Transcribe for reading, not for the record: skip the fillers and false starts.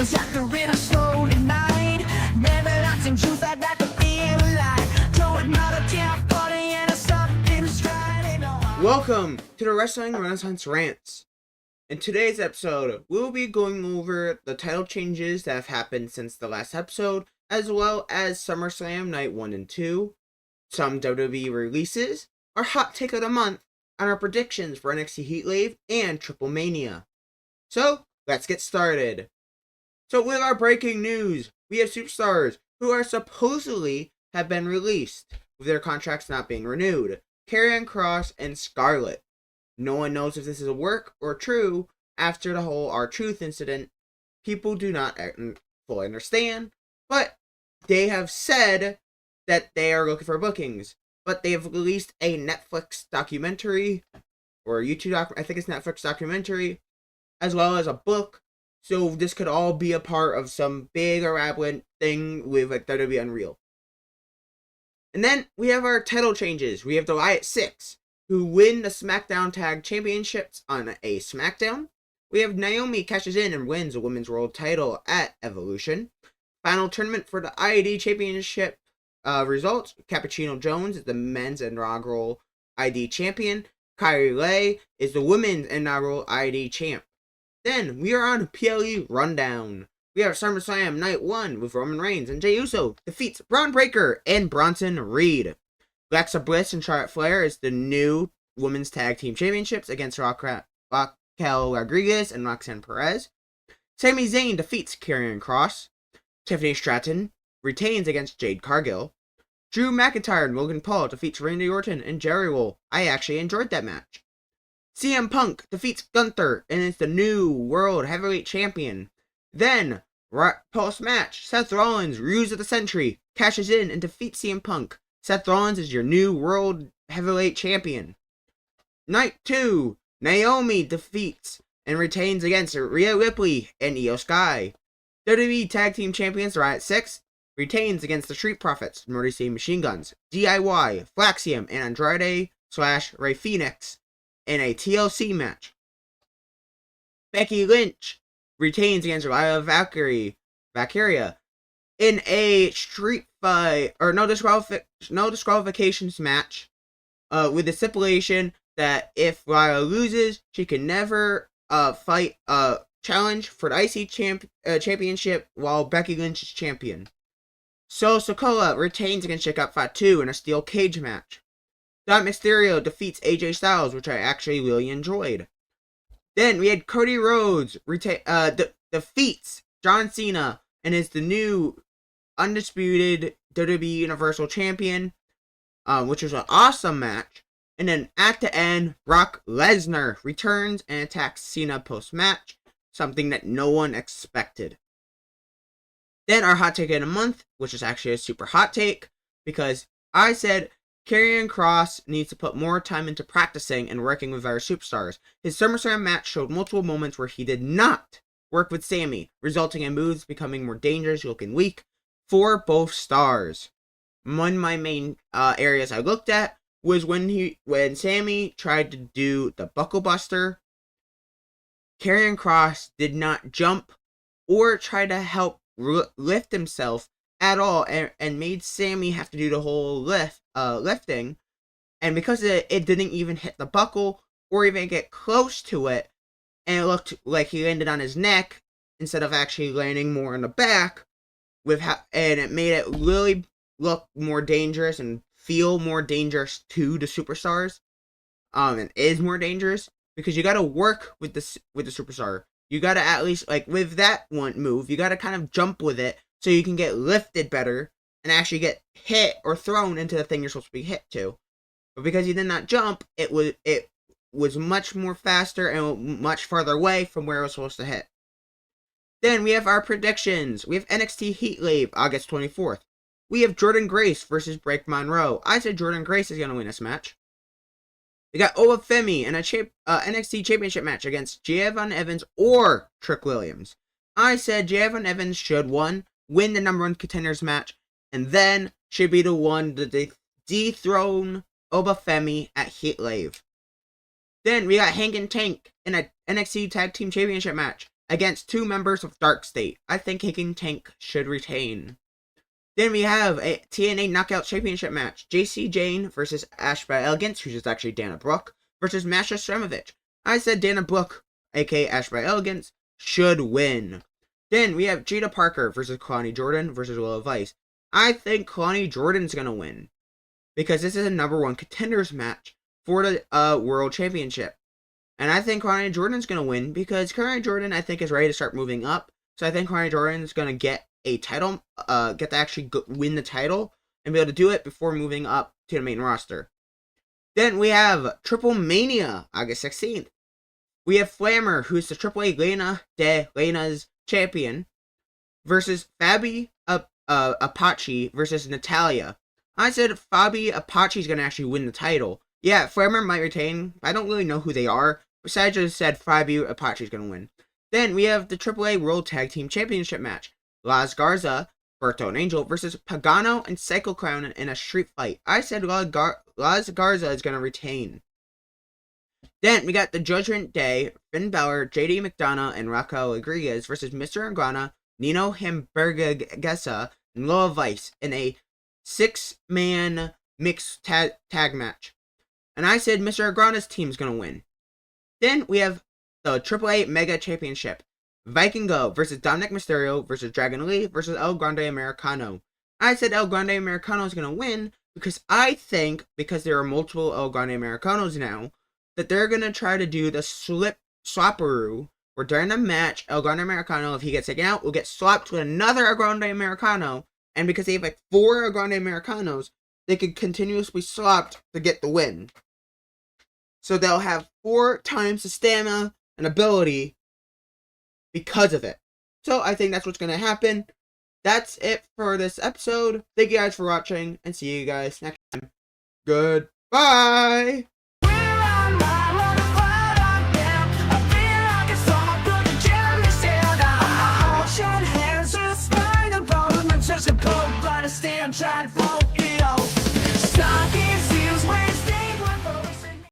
feels like the rhythm slowly night. Never nothing truth I'd like to feel alive. Don't matter, can't party and something striving on. Welcome to the Wrestling Renaissance Rants. In today's episode, we'll be going over the title changes that have happened since the last episode, as well as Summerslam Night 1 and 2, some WWE releases, our hot take of the month, and our predictions for NXT Heat Wave and Triple Mania. So, let's get started. So with our breaking news, we have superstars who are supposedly have been released, with their contracts not being renewed. Karrion Kross and Scarlett. No one knows if this is a work or true. After the whole R-Truth incident, people do not fully understand, but they have said that they are looking for bookings. But they have released a Netflix documentary, or a YouTube I think it's Netflix documentary, as well as a book. So this could all be a part of some big elaborate thing with like WWE Unreal. And then we have our title changes. We have the Riot 6, who win the SmackDown Tag Championships on a SmackDown. We have Naomi cashes in and wins a Women's World Title at Evolution. Final tournament for the ID Championship results. Cappuccino Jones is the men's inaugural ID champion. Kyrie Lay is the women's inaugural ID champ. Then we are on PLE Rundown. We have SummerSlam Night 1 with Roman Reigns and Jey Uso defeats Braun Breaker and Bronson Reed. Alexa Bliss and Charlotte Flair is the new Women's Tag Team Championships against Raquel Rodriguez and Roxanne Perez. Sami Zayn defeats Karrion Kross. Tiffany Stratton retains against Jade Cargill. Drew McIntyre and Logan Paul defeats Randy Orton and Jerry Lawler. I actually enjoyed that match. CM Punk defeats Gunther and is the new World Heavyweight Champion. Then, post-match, Seth Rollins, Ruse of the Century, cashes in and defeats CM Punk. Seth Rollins is your new World Heavyweight Champion. Night 2, Naomi defeats and retains against Rhea Ripley and Io Sky. WWE Tag Team Champions Riot 6 retains against the Street Profits, Motor City Machine Guns, DIY, Flaxium, and Andrade/Rey Fenix in a TLC match. Becky Lynch retains against Lyra Valkyria in a street fight, or no disqualifications match, with the stipulation that if Lyra loses, she can never challenge for the IC championship while Becky Lynch is champion. So Sokola retains against Jacob Fatu in a steel cage match. Dom Mysterio defeats AJ Styles, which I actually really enjoyed. Then we had Cody Rhodes defeats John Cena and is the new undisputed WWE Universal Champion, which was an awesome match. And then at the end, Brock Lesnar returns and attacks Cena post-match, something that no one expected. Then our hot take in a month, which is actually a super hot take, because I said Karrion Kross needs to put more time into practicing and working with our superstars. His SummerSlam match showed multiple moments where he did not work with Sami, resulting in moves becoming more dangerous, looking weak for both stars. One of my main areas I looked at was when Sami tried to do the Buckle Buster. Karrion Kross did not jump or try to help lift himself at all, and made Sami have to do the whole lifting, and because it didn't even hit the buckle or even get close to it, and it looked like he landed on his neck instead of actually landing more on the back, and it made it really look more dangerous and feel more dangerous to the superstars. And is more dangerous because you got to work with the superstar. You got to at least, like with that one move, you got to kind of jump with it so you can get lifted better and actually get hit or thrown into the thing you're supposed to be hit to. But because you did not jump, it was much more faster and much farther away from where it was supposed to hit. Then we have our predictions. We have NXT Heat Wave, August 24th. We have Jordynne Grace versus Blake Monroe. I said Jordynne Grace is going to win this match. We got Ola Femi in a NXT Championship match against Javon Evans or Trick Williams. I said Javon Evans should win the number 1 contenders match, and then should be the one to dethrone Oba Femi at Heat Wave. Then we got Hank and Tank in a NXT Tag Team Championship match against 2 members of Dark State. I think Haking Tank should retain. Then we have a TNA Knockout Championship match. JC Jane versus Ash by Elegance, who's just actually Dana Brooke, versus Masha Stremovich. I said Dana Brooke, aka Ash by Elegance, should win. Then we have Jada Parker versus Kalani Jordan versus Willow Vice. I think Kalani Jordan's going to win, because this is a number 1 contenders match for the World Championship. And I think Kalani Jordan's going to win, because Kalani Jordan, I think, is ready to start moving up. So I think Kalani Jordan's going to get a title, get to actually win the title, and be able to do it before moving up to the main roster. Then we have Triple Mania, August 16th. We have Flammer, who's the AAA Lena de Lena's champion, versus Fabi Apache versus Natalia. I said Fabi Apache's going to actually win the title. Yeah, Flammer might retain, but I don't really know who they are. Besides, I just said Fabi Apache's going to win. Then we have the AAA World Tag Team Championship match. Las Garza, Berto and Angel versus Pagano and Psycho Clown in a street fight. I said Las Garza is going to retain. Then we got the Judgment Day, Finn Balor, JD McDonough, and Raquel Rodriguez versus Mr. Iguana, Nino Hamburguesa, and Loa Vice in a 6-man mixed tag match. And I said Mr. Iguana's team's going to win. Then we have the AAA Mega Championship. Vikingo versus Dominic Mysterio versus Dragon Lee versus El Grande Americano. I said El Grande Americano is going to win because I think, because there are multiple El Grande Americanos now, that they're going to try to do the swapperoo, where during the match, El Grande Americano, if he gets taken out, will get swapped with another El Grande Americano, and because they have like 4 El Grande Americanos, they could continuously swapped to get the win. So they'll have 4 times the stamina and ability because of it. So I think that's what's going to happen. That's it for this episode. Thank you guys for watching, and see you guys next time. Goodbye!